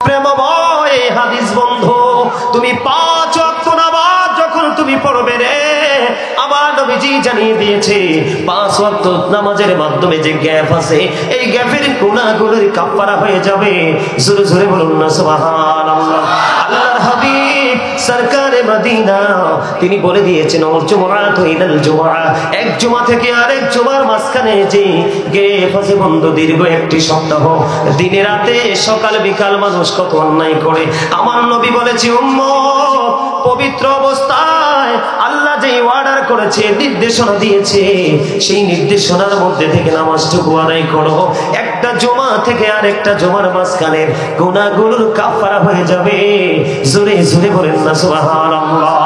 প্রেমময় হাদিস বন্ধু, তুমি 5 ওয়াক্ত নামাজ যখন তুমি পড়বে রে, আমার নবীজি জানিয়ে দিয়েছে 5 ওয়াক্ত নামাজের মাধ্যমে যে গ্যাপ আছে, এই গ্যাপের গুনাহগুলোর কাফারা হয়ে যাবে। জোরে জোরে বলুন না সুবহানাল্লাহ। আল্লাহর হাবিব সরকারে মদিনা তিনি বলে দিয়েছেন, ওয়াল জুমআতু ইলাল জুমআ, এক জুমা থেকে আরেক জুমার মাঝখানে যে গ্যাপ আছে বন্ধু, দীর্ঘ একটি সপ্তাহ, দিনে রাতে সকাল বিকাল মানুষ কত অন্যায় করে। আমার নবী বলেছে, উম্মত পবিত্র অবস্থায় আল্লাহ যে অর্ডার করেছে, নির্দেশনা দিয়েছে, সেই নির্দেশনার মধ্যে থেকে নামাজটুকু আদায় করো। একটা জুমা থেকে আরেকটা জুমার মাঝখানে গুনাহগুলোর কাফারা হয়ে যাবে। জোরে জোরে বলেন না সুবহানাল্লাহ।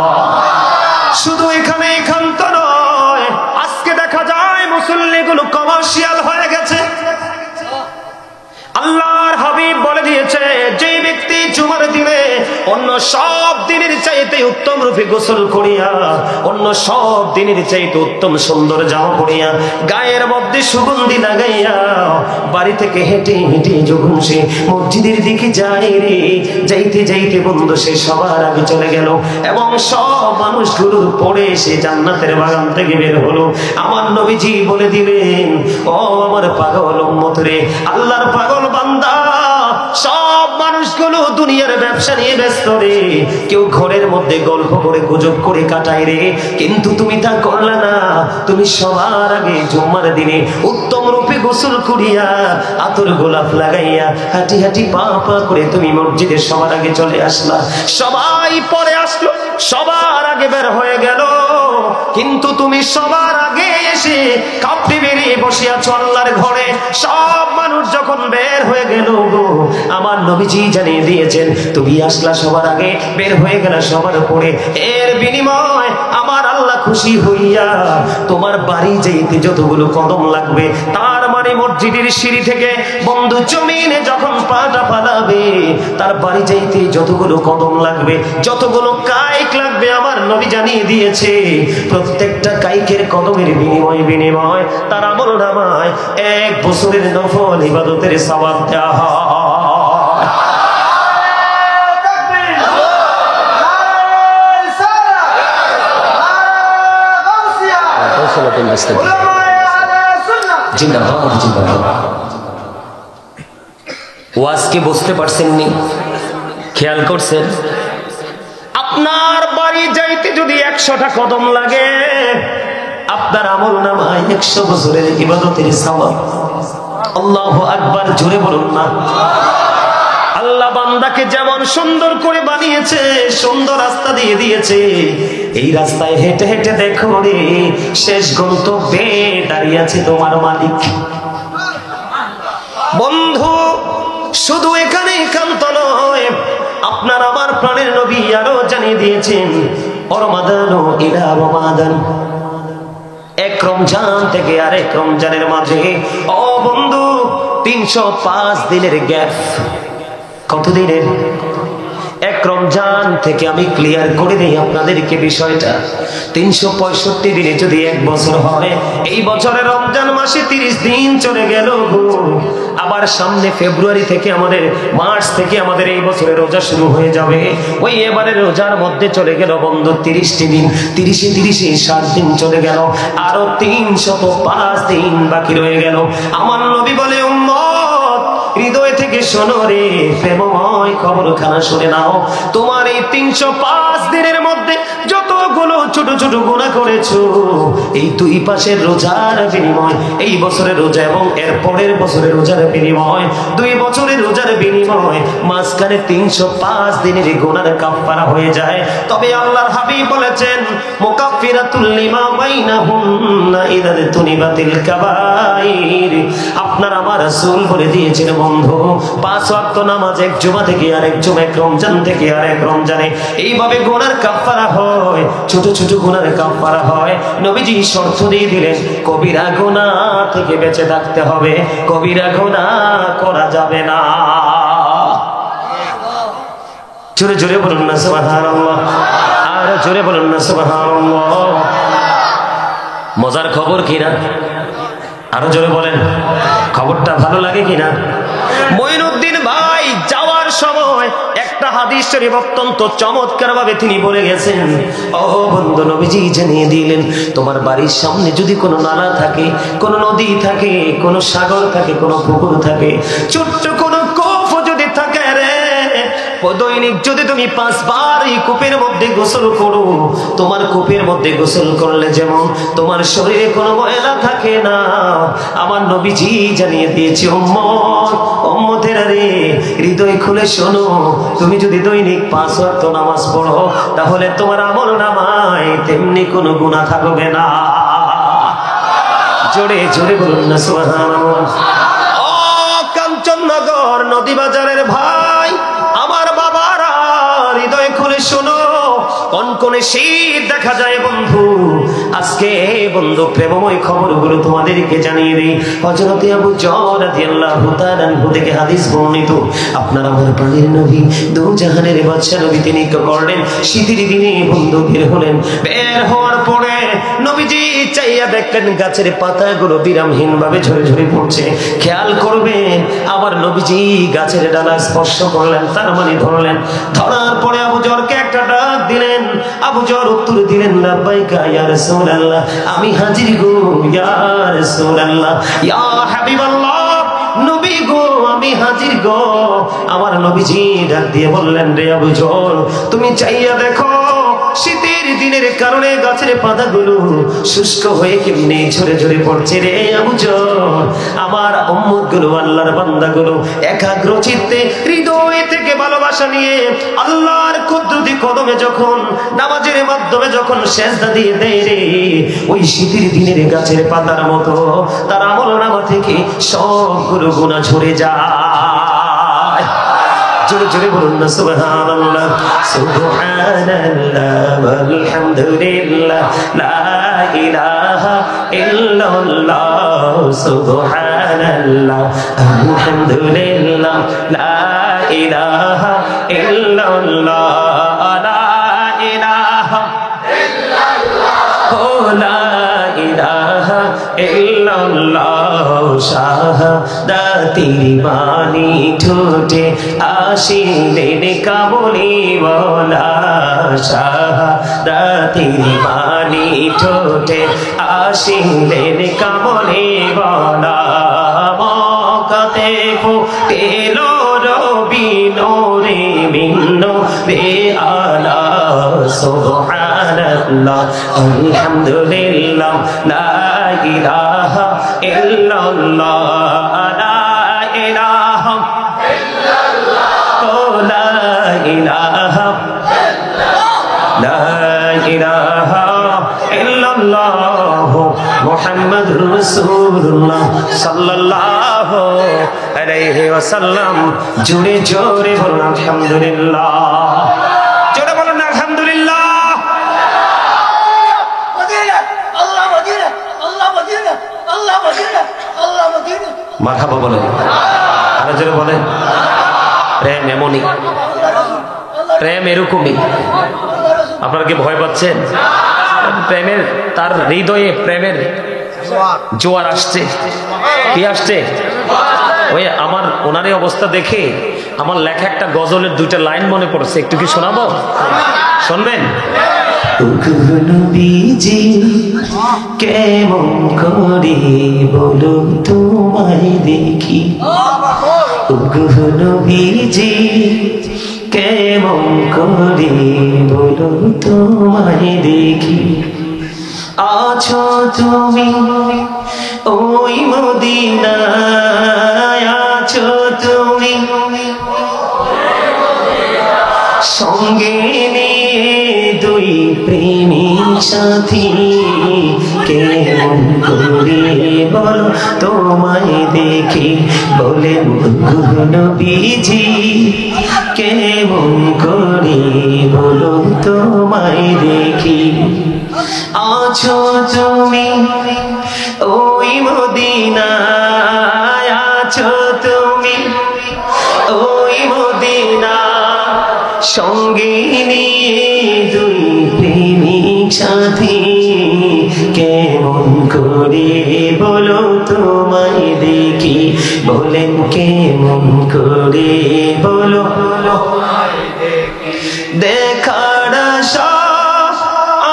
শুধু এখানে একান্ত নয়, আজকে দেখা যায় মুসল্লিগুলো কমার্শিয়াল হয়ে গেছে। আল্লাহর হাবিব বলে দিয়েছে, যে ব্যক্তি জুমার দিনে অন্য সব দিনের চাইতে উত্তম রূপে গোসল করিয়া, অন্য সব দিনের চাইতে উত্তম সুন্দর জামা পরিয়া, গায়ের মধ্যে সুগন্ধি লাগাইয়া বাড়ি থেকে হেঁটে হেঁটে যখন সে মসজিদের দিকে যায় রে, যাইতে যাইতে বন্ধু সে সবার আগে চলে গেল এবং সব মানুষগুলোর পরে সে জান্নাতের বাগান থেকে বের হলো। আমার নবীজি বলে দিলেন, ও আমার পাগল উম্মত রে, আল্লাহর পাগল বান্দা, সব মানুষগুলো দুনিয়ার ব্যবসা নিয়ে ব্যস্ত রে, কেউ ঘরের মধ্যে গল্প করে গুজব করে কাটায় রে, কিন্তু তুমি তা করলা না। তুমি সবার আগে জুম্মার দিনে উত্তম রূপে গোসল করিয়া আতর গোলাপ লাগাইয়া হাঁটি হাঁটি পা পা করে তুমি মসজিদে সবার আগে চলে আসলা। সবাই পরে আসলো, সবার আগে বের হয়ে গেল, কিন্তু তুমি সবার আগে এসে কাপড়ে বেরিয়ে বসে আছো আল্লাহর ঘরে। সব মানুষ যখন বের হয়ে গেল, আমার নবীজি জানিয়ে দিয়েছেন, তুমি আসলা সবার আগে, বের হয়ে গেল সবার পরে, এর বিনিময় আমার আল্লাহ খুশি হইয়া তোমার বাড়ি যাইতে যতগুলো কদম লাগবে, তার মানে মসজিদের সিঁড়ি থেকে বন্ধু জমিনে যখন পাটা ফালাবে, তার বাড়ি যাইতে যতগুলো কদম লাগবে, যতগুলো কাইক লাগবে, আমার নবী জানিয়ে দিয়েছে, প্রত্যেকটা কাইকের কদমের বিনিময় তার আমলনামায় 1 বছরের নফল ইবাদতের সওয়াব দেওয়া হয়। ওয়াজকে বুঝতে পারছেননি? খেয়াল করছেন? আপনার বাড়ি যাইতে যদি 100টা কদম লাগে, আপনার আমলনামায় 100 বছরের ইবাদতের সওয়াব। আল্লাহু আকবার, জোরে বলুন না। আল্লাহ বান্দাকে যেমন সুন্দর করে বানিয়েছে, সুন্দর রাস্তা দিয়ে দিয়েছে, এই রাস্তায় হেঁটে হেঁটে দেখো রে, শেষ গন্তব্যে দাঁড়িয়ে আছে তোমার মালিক। বন্ধু শুধু এখানে একান্ত নয়, আপনার আমার প্রাণের নবী আরো জানিয়ে দিয়েছেন, রমাদানু ইলা রমাদান, এক রমজান থেকে আরেক রমজানের মাঝে ও বন্ধু 305 দিনের গ্যাপ। কত দিনের? এক রমজান থেকে আমি ক্লিয়ার করে দিই আপনাদেরকে বিষয়টা। 365 দিনে যদি 1 বছর হয়, এই বছরের রমজান মাসে 30 দিন চলে গেল। আবার সামনে ফেব্রুয়ারি থেকে আমাদের, মার্চ থেকে আমাদের এই বছরের রোজা শুরু হয়ে যাবে। ওই এবারে রোজার মধ্যে চলে গেল বন্ধু 30টি দিন, 30-30 60 দিন চলে গেল, আরো 305 দিন বাকি রয়ে গেল। আমার নবী বলে, উম্মত হৃদয় থেকে শোনো রে, প্রেমময় খবরখানা শুনে নাও, তোমার এই 305 দিনের মধ্যে যতগুলো ছোট ছোট গুনাহ করেছো, এই 2 পাশের রোজার বিনিময়, এই বছরের রোজা এবং এর পরের বছরের রোজার বিনিময়, 2 বছরের রোজার বিনিময়, মাঝখানে 305 দিনের গুনার কাফারা হয়ে যায়। তবে আল্লাহর হাবিব বলেছেন, মুকাফফিরাতুল লিমা বাইনাহুন্না ইযা তুনিবাতিল কাবাইর। আপনার আমার রাসূল বলে দিয়েছেন বন্ধু, 5 ওয়াক্ত নামাজ এক জুমা থেকে আরেক জুমা, এক রমজান থেকে আরেক রমজানে এইভাবে গুনার কাফারা হয়, ছোট ছোট গুনার কাফারা হয়। নবীজি শর্ত দিয়ে দিলেন, কবিরা গুনাহ থেকে বেঁচে থাকতে হবে, কবিরা গুনাহ করা যাবে না। জোরে জোরে বলুন না সুবহানাল্লাহ, আর জোরে বলুন না সুবহানাল্লাহ। মজার খবর কিনা? আরো জোরে বলেন, খবরটা ভালো লাগে কিনা? মঈনুদ্দিন ভাই যাওয়ার সময় একটা হাদিস শরীফ অত্যন্ত চমৎকার ভাবে তিনি বলে গেছেন। ও বন্ধু, নবীজি জানিয়ে দিলেন, তোমার বাড়ির সামনে যদি কোনো নালা থাকে, কোনো নদী থাকে, কোনো সাগর থাকে, কোনো পুকুর থাকে, ছোট্ট কোনো কূপ যদি থাকে রে, দৈনিক যদি তুমি 5 বার এই কূপের মধ্যে গোসল করো, তোমার কূপের মধ্যে গোসল করলে যেমন তোমার শরীরে কোনো ময়লা থাকে না, আমার নবীজি জানিয়ে দিয়েছে উম্মতেরা রে, হৃদয় খুলে শোনো, তুমি যদি দৈনিক 5 ওয়াক্ত নামাজ পড়ো, তাহলে তোমার আমল নামায় তেমনি কোনো গুনাহ থাকবে না। জোরে জোরে বলুন না সুবহানাল্লাহ। ও কাঞ্চননগর নদী বাজারের ভাই, আমার বাবারা, হৃদয় খুলে শোনো, কনকনে শীত দেখা যায় বন্ধু। আজকে বন্ধু প্রেমময় খবরগুলো তোমাদেরকে জানিয়ে দিই। হযরত আবু যর রাদিয়াল্লাহু তাআলা আনহু থেকে হাদিস বর্ণিত, আপনার আমার প্রাণের নবী, দু জাহানের বাদশা নবী, তিনি কি করলেন, শীতের দিনে বন্ধু বের হলেন। বের হওয়ার পরে নবীজি চাইয়া দেখলেন গাছের পাতাগুলো বিরামহীন ভাবে ঝরে ঝরে পড়ছে। খেয়াল করবেন, আমার নবীজি গাছের ডালা স্পর্শ করলেন, তার মানে ধরলেন। ধরার পরে আবু যরকে একটা ডাক দিলেন। আবু যর উত্তর দিলেন, লাব্বাইকা ইয়া রাসূলুল্লাহ, আমি হাজির গো ইয়া রাসূলুল্লাহ, ইয়া হাবিবাল্লাহ, নবী গো আমি হাজির গো। আমার নবীজি ডাক দিয়ে বললেন, রে আবু যর, তুমি চাইয়া দেখো, শীতের দিনের কারণে গাছের পাতাগুলো শুষ্ক হয়ে কেমনে ঝরে ঝরে পড়ছে রে আবু যর। আমার উম্মতগুলো, আল্লাহর বান্দাগুলো একাগ্র চিত্তে হৃদয় থেকে ভালোবাসা নিয়ে আল্লাহর কুদরতি কদমে যখন নামাজের মাধ্যমে যখন সেজদা দিয়ে দেয় রে, ওই শীতের দিনের গাছের পাতার মতো তার আমলনামা থেকে সবগুলো গুনাহ ঝরে যায়। জোরে জোরে বলুন না সুবহানাল্লাহ। সুবহানাল্লাহ ওয়ালহামদুলিল্লাহ লা ইলাহা ইল্লাল্লাহ, সুবহানাল্লাহ আলহামদুলিল্লাহ লা ইলাহা ইল্লাল্লাহ, লা ইলাহা ইল্লাল্লাহ, ও লা ইলাহা ইল্লাল্লাহ, শাহাদাতির বাণী ঠোঁটে আসিলেন কামলিওয়ালা, শাহাদাতির বাণী ঠোঁটে আসিলেন কামলিওয়ালা, মক্কাতে ফুটেল রবি নূরে মিন নূরে আলা, সুবহানাল্লাহ আলহামদুলিল্লাহ লা ইলাহা ইল্লাল্লাহ, লা ইলাহা ইল্লাল্লাহ, ও লা ইলাহা লা ইলাহা ইল্লাল্লাহ, মুহাম্মাদুর রাসূলুল্লাহ সাল্লাল্লাহু আলাইহি ওয়াসাল্লাম। জোরে জোরে বলুন আলহামদুলিল্লাহ, জোরে বলুন আলহামদুলিল্লাহ। মারহাবা বলেন, আরো জোরে বলেন। প্রেম এমনই, প্রেম এরকমই। আপনারা কি ভয় পাচ্ছেন? প্রেমের, তার হৃদয়ে প্রেমের জোয়ার আসছে। কি আসছে? ওই আমার ওনারই অবস্থা দেখে আমার লেখা একটা গজলের 2টা লাইন মনে পড়ছে, একটু কি শোনাবো? শুনবেন? নবীজি কেমন করে বলো তোমায় দেখি, নবীজি কেমন করে বলো তোমায় দেখি, আছো তুমি ওই মদিনায়, আছো তুমি সঙ্গে নিয়ে দুই প্রেমিক সাথী, কেমন করে বলো তোমায় দেখি, বলেন নবীজি কেমন করে বলো তোমায় দেখি, আছো তুমি ওই মদিনায়, আছো তুমি ওই মদিনা, সঙ্গে নিয়ে দুই প্রেমিক সাথী, কেমন করে বলো তোমায় দেখি, বলেন কেমন করে বলো দেখার আশা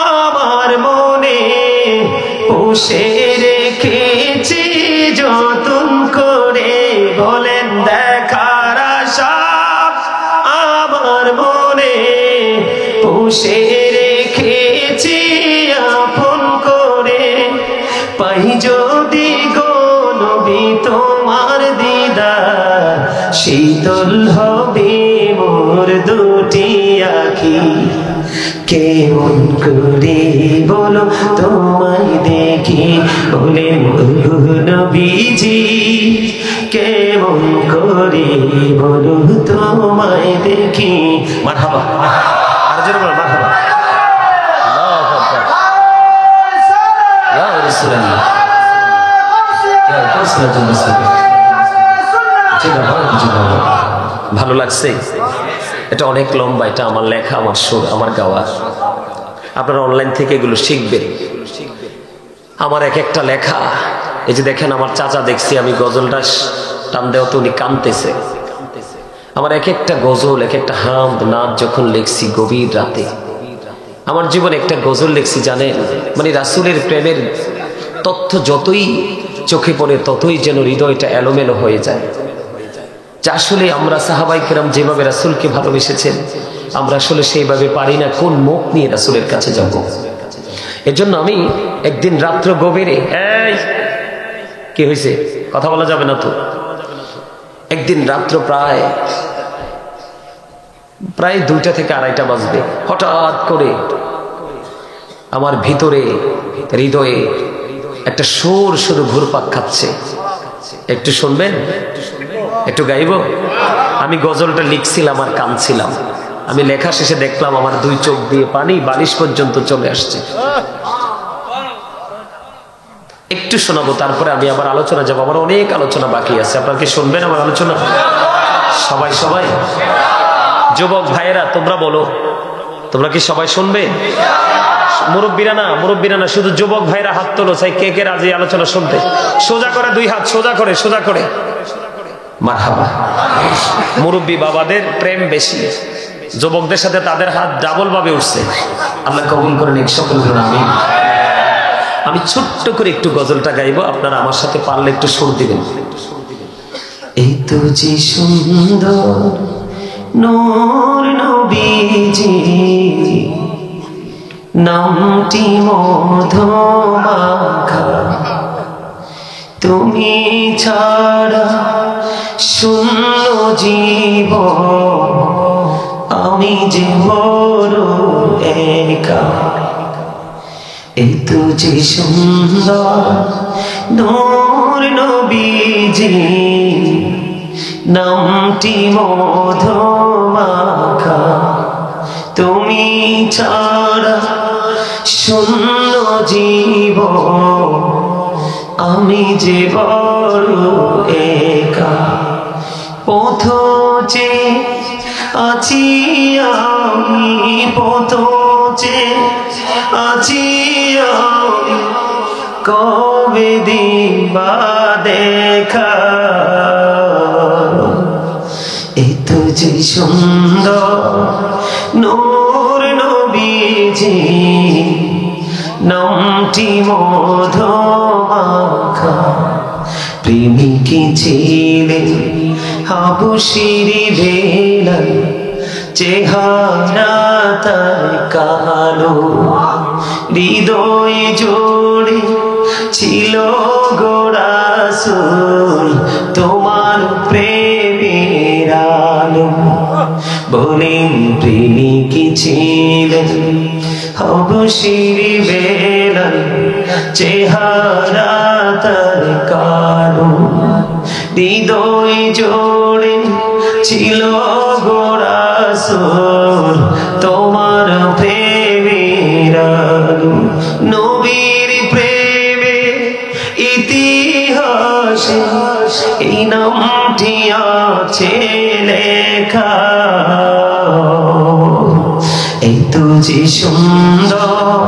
আমার মনে পুষে রেখেছি যতন করে। বলেন দেখার আশা আমার মনে পুষে রেখেছি আপন করে। পাই যদি গো নবী তোমার দিদার, শীতল হবে মোর দুটি আখি। কেমন করে বলো তোমায় দেখি, বলেন নবীজি কেমন করে বলো তোমায় দেখি। মারহাবা, আর জোরে বলো মারহাবা। আল্লাহু আকবার, ইয়া রাসূলুল্লাহ, ইয়া রাসূলুল্লাহ। ভালো লাগছে? এটা অনেক লম্বা, এটা আমার লেখা, আমার সুর, আমার গাওয়া। আপনারা অনলাইন থেকে এগুলো শিখবেন। আমার এক একটা লেখা, এই যে দেখেন আমার চাচা, দেখছি আমি গজলটা টান দেওয়া তো উনি কাঁদতেছে। আমার এক একটা গজল, এক একটা হামদ নাচ যখন লিখছি গভীর রাতে, আমার জীবনে একটা গজল লিখছি জানেন, মানে রাসূলের প্রেমের তথ্য যতই চোখে পড়ে ততই যেন হৃদয়টা এলোমেলো হয়ে যায়। যা আসলে আমরা সাহাবায়ে কেরাম যেভাবে রাসূলকে ভালোবেসেছেন, আমরা আসলে সেইভাবে পারি না। কোন মুখ নিয়ে রাসূলের কাছে যাব? এজন্য আমি একদিন রাত্র গভীরে, এই কি হয়েছে, কথা বলা যাবে না তো? একদিন রাত্র প্রায় 2টা থেকে 2:30 বাজবে, হঠাৎ করে আমার ভিতরে হৃদয়ে একটা সুর শুধু ঘুরপাক খাচ্ছে। একটু শুনবেন, একটু গাইব। আমি গজলটা লিখছিলাম আর কাঁদছিলাম। আমি লেখা শেষে দেখলাম আমার 2 চোখ দিয়ে পানি বালিশ পর্যন্ত চলে আসছে। একটু শোনাবো, তারপরে আমি আবার আলোচনা যাবো। আমার অনেক আলোচনা বাকি আছে। আপনারা কি শুনবেন আমার আলোচনা? সবাই সবাই যুবক ভাইয়েরা তোমরা বলো, তোমরা কি সবাই শুনবে? মুরব্বীরা না, শুধু যুবক ভাইরা হাত তোলো। চাই কে কে রাজি আলোচনা শুনতে? সোজা করে 2 হাত, সোজা করে। মারহাবা। মুরব্বী বাবাদের প্রেম বেশি, যুবকদের সাথে তাদের হাত ডাবল ভাবে উঠছে। আল্লাহ কবুল করে নিক, সকল করে আমিন। আমি ছোট্ট করে একটু গজলটা গাইবো, আপনারা আমার সাথে পারলে একটু সুর দিবেন। এই তো যে সুন্দর নূর নবীজি, নামটি মধুমাখা, তুমি ছাড়া শূন্য জীবন, আমি যে বড় একা। এই তো যে সুন্দর নূর নবীজি, নামটি মধুমাখা, তুমি ছাড়া শূন্য জীবন, আমি যে বড় একা। পথে আছি আমি, পথে আছি আমি, কবে দিবা দেখা। এই তো যে সুন্দর নূর নবীজি, নামটি মধুমাখা, প্রেমিকী ছিলেন হাবশীর বেলাল, চেহারা তার কালো, হৃদয় জোড়ে ছিল গো রাসূল তোমার প্রেমের আলো। বলেন প্রেমিকী ছিলেন হাবশীর বেলাল, চেহারা তার কালো, হৃদয় জোড়ে ছিল গো রাসূল তোমার প্রেমের আলো। নবীর প্রেমে ইতিহাসে এই নামটি আছে লেখা। এই তো যে সুন্দর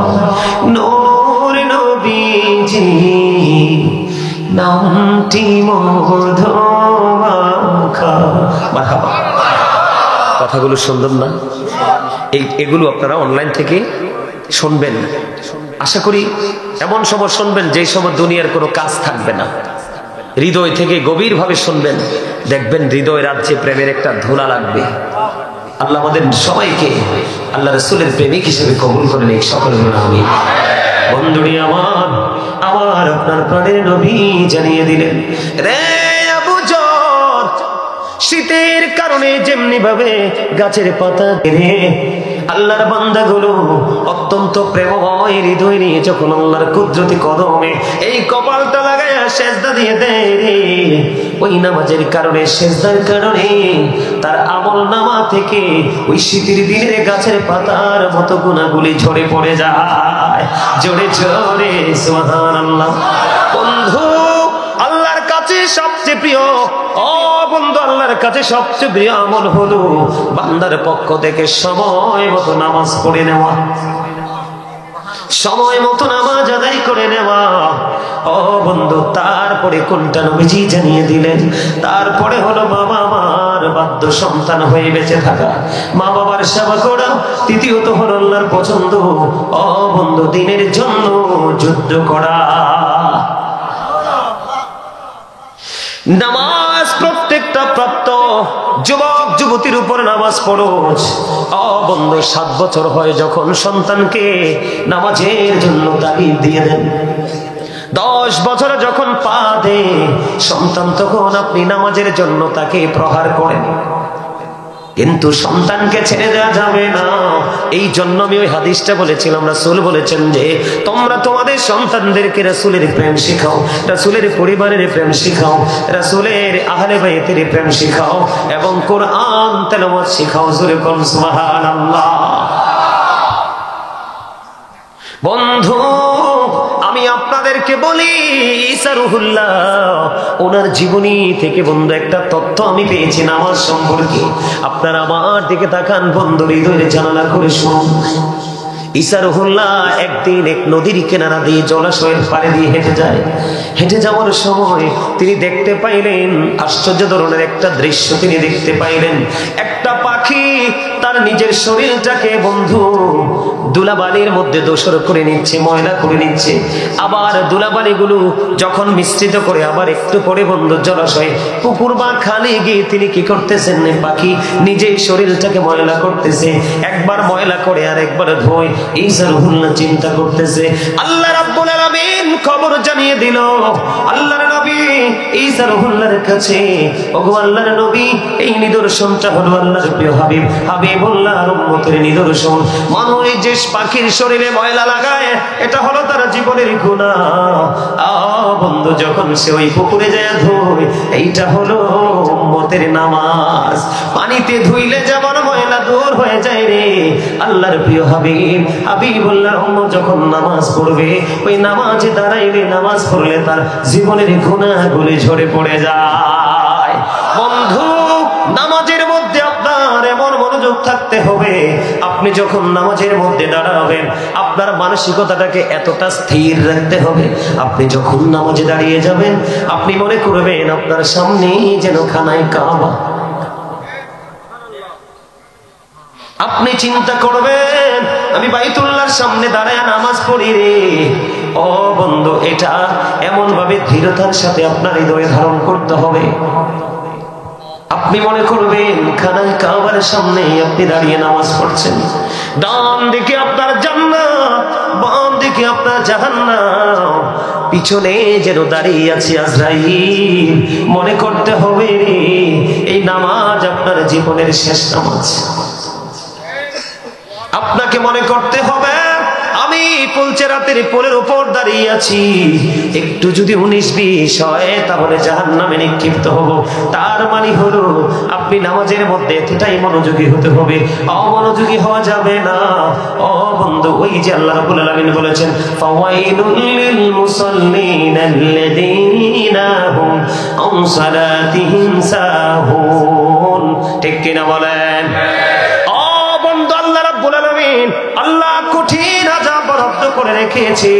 নূর নবীজি, নামটি মধুমাখা। মারহাবা। কথাগুলো সুন্দর না? এগুলো আপনারা অনলাইন থেকে শুনবেন। আশা করি এমন সময় শুনবেন যেই সময় দুনিয়ার কোনো কাজ থাকবে না। হৃদয় থেকে গভীর ভাবে শুনবেন, দেখবেন হৃদয় রাজ্যে প্রেমের একটা ধুলা লাগবে। আল্লাহ আমাদের সবাইকে আল্লাহ রাসূলের প্রেমিক হিসেবে কবুল করে নিক, সকলে বলুন আমিন। বন্ধুরি আমার আপনার প্রাণের নবী জানিয়ে দিলেন, রে আবু যর, শীতের কারণে যেমনি ভাবে গাছের পাতা ঘিরে আল্লাহর বান্দাগুলো অত্যন্ত প্রেমময় হৃদয় নিয়ে যখন আল্লাহর কুদরতি কদমে এই কপালটা লাগায়া সেজদা দিয়ে দেয় রে, ওই নামাজের কারণে, সেজদার কারণে তার আমল নামা থেকে ওই শীতের দিনের গাছের পাতার মতো গুনাহগুলি ঝরে পড়ে যায়। জোরে জোরে সুবহানাল্লাহ। বন্ধু, আল্লাহর কাছে সবচেয়ে প্রিয়, ও বন্ধু, আল্লাহর কাছে সবচেয়ে প্রিয় আমল হলো বান্দার পক্ষ থেকে সময় মতো নামাজ পড়ে নেওয়া, সময় মতো নামাজ আদায় করে নেওয়া। ও বন্ধু, তারপরে কোনটা নবীজি জানিয়ে দিলেন? তারপরে হলো বাবা মার বাধ্য সন্তান হয়ে বেঁচে থাকা, মা বাবার সেবা করা। তৃতীয়ত হলো আল্লাহর পছন্দ, ও বন্ধু, দ্বীনের জন্য যুদ্ধ করা। নামাজ প্রত্যেকটা প্রাপ্ত যুবক যুবতীর উপর নামাজ ফরজ। ও বন্ধু, 7 বছর হয় যখন সন্তানকে নামাজের জন্য তাগিদ দিয়ে দেন, 10 বছর যখন পা দেয় সন্তান, তখন আপনি নামাজের জন্য তাকে প্রহার করেন। কিন্তু সন্তানকে ছেড়ে দেওয়া যাবে না। এই জন্য আমি ওই হাদিসটা বলেছিলাম, রাসূল বলেছেন যে তোমরা তোমাদের সন্তানদেরকে রাসূলের প্রেম শেখাও, রাসূলের পরিবারের প্রেম শেখাও, রাসূলের আহলে বাইতের প্রেম শেখাও এবং কোরআন তেলাওয়াত শেখাও। জোরে বলুন সুবহানাল্লাহ। বন্ধু, আমি আপনাদেরকে বলি, ঈসা রুহুল্লাহ ওনার জীবনী থেকে বন্ধু একটা তথ্য আমি পেয়েছি নামাজ সম্পর্কে। আপনারা আমার দিকে তাকান বন্ধু, হৃদয়ের জানালা করে শুনুন। ঈসা রুহুল্লাহ একদিন এক নদীর কিনারা দিয়ে জলাশয়ের পাড়ে দিয়ে হেঁটে যায়। হেঁটে যাওয়ার সময় তিনি দেখতে পাইলেন আশ্চর্য ধরনের একটা দৃশ্য। তিনি দেখতে পাইলেন একটা পাখি তার নিজের শরীরটাকে বন্ধু ধুলাবালির মধ্যে দোসর করে নিচ্ছে, ময়লা করে নিচ্ছে। আবার ধুলাবালিগুলো যখন মিশ্রিত করে আবার একটু পরে বন্ধু জলাশয়ে, পুকুর বা খালে গিয়ে তিনি কি করতেছেন? পাখি নিজেই শরীরটাকে ময়লা করতেছে, একবার ময়লা করে আর একবার ধোয়। ঈসা রুহুল্লাহ চিন্তা করতেছে, আল্লাহ রাব্বুল আলামিন খবর জানিয়ে দিল আল্লাহর নবী ঈসা রুহুল্লাহর কাছে, ওগো আল্লাহর নবী, এই নিদর্শনটা হলো আল্লাহর প্রিয় হাবিব হাবিবুল্লাহর উম্মতের নিদর্শন। মানুষ যে পাখির শরীরে ময়লা লাগায়, এটা হলো তার জীবনের গুনাহ। বন্ধু, যখন সে ওই পুকুরে যায় ধোয়, এইটা হলো উম্মতের নামাজ। পানিতে ধুইলে যেমন ময়লা দূর হয়ে যায় রে, আল্লাহর প্রিয় হাবিব হাবিবুল্লাহ উম্মত যখন নামাজ পড়বে, ওই নামাজে দাঁড়াইলে, নামাজ পড়লে তার জীবনের গুনাহগুলি ঝরে পড়ে যায়। বন্ধু, নামাজের মধ্যে আপনার এমন মনোযোগ থাকতে হবে, আপনি যখন নামাজের মধ্যে দাঁড়াবেন আপনার মানসিকতাটাকে এতটা স্থির রাখতে হবে, আপনি যখন নামাজে দাঁড়িয়ে যাবেন আপনি মনে করবেন আপনার সামনেই যেন খানায় কাবা। আপনি চিন্তা করবেন আমি বাইতুল্লাহর সামনে দাঁড়ায় নামাজ পড়ি রে। ও বন্ধু, এটা এমন ভাবে দৃঢ়তার সাথে আপনার হৃদয়ে ধারণ করতে হবে। আপনি মনে করবেন খানায় কাবার সামনে আপনি দাঁড়িয়ে নামাজ পড়ছেন, ডান দিকে আপনার জান্নাত, বাম দিকে আপনার জাহান্নাম, পিছনে যেন দাঁড়িয়ে আছে আজরাইল। মনে করতে হবে রে, এই নামাজ আপনার জীবনের শেষ নামাজ। আপনাকে মনে করতে হবে আমি পুলচেরাতের পোলের উপর দাঁড়িয়ে আছি, একটু যদি 19-20 হয় তাহলে জাহান্নামে নিক্ষিপ্ত হব। তার মানে হলো আপনি নামাজের মধ্যে এতটাই মনোযোগী হতে হবে, অমনোযোগী হওয়া যাবে না। ও বন্ধু, ওই যে আল্লাহ রাব্বুল আলামিন বলেছেন, ফাওয়াইলুল লিল মুসাল্লিন আল্লাযীনা হুম আন সালাতিহিম সাহুন। ঠিক কিনা বলেন? আল্লাহ কঠিন আযাব বরাদ্দ করে রেখেছে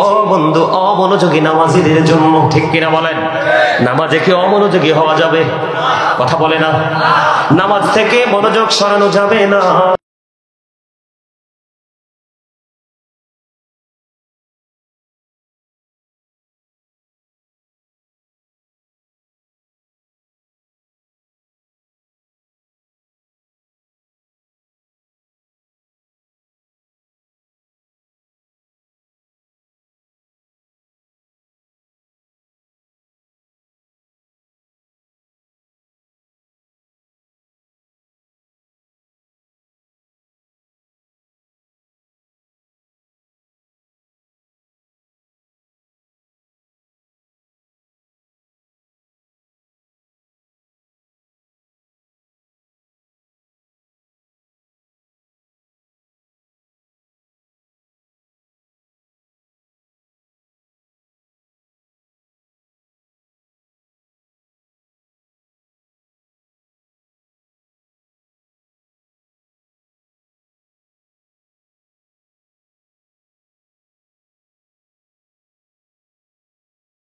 ও বন্ধু অমনোযোগী নামাজীদের জন্য। ঠিক কিনা বলেন? নামাজে কি অমনোযোগী হওয়া যাবে? কথা বলে না। নামাজ থেকে মনোযোগ সরানো যাবে না।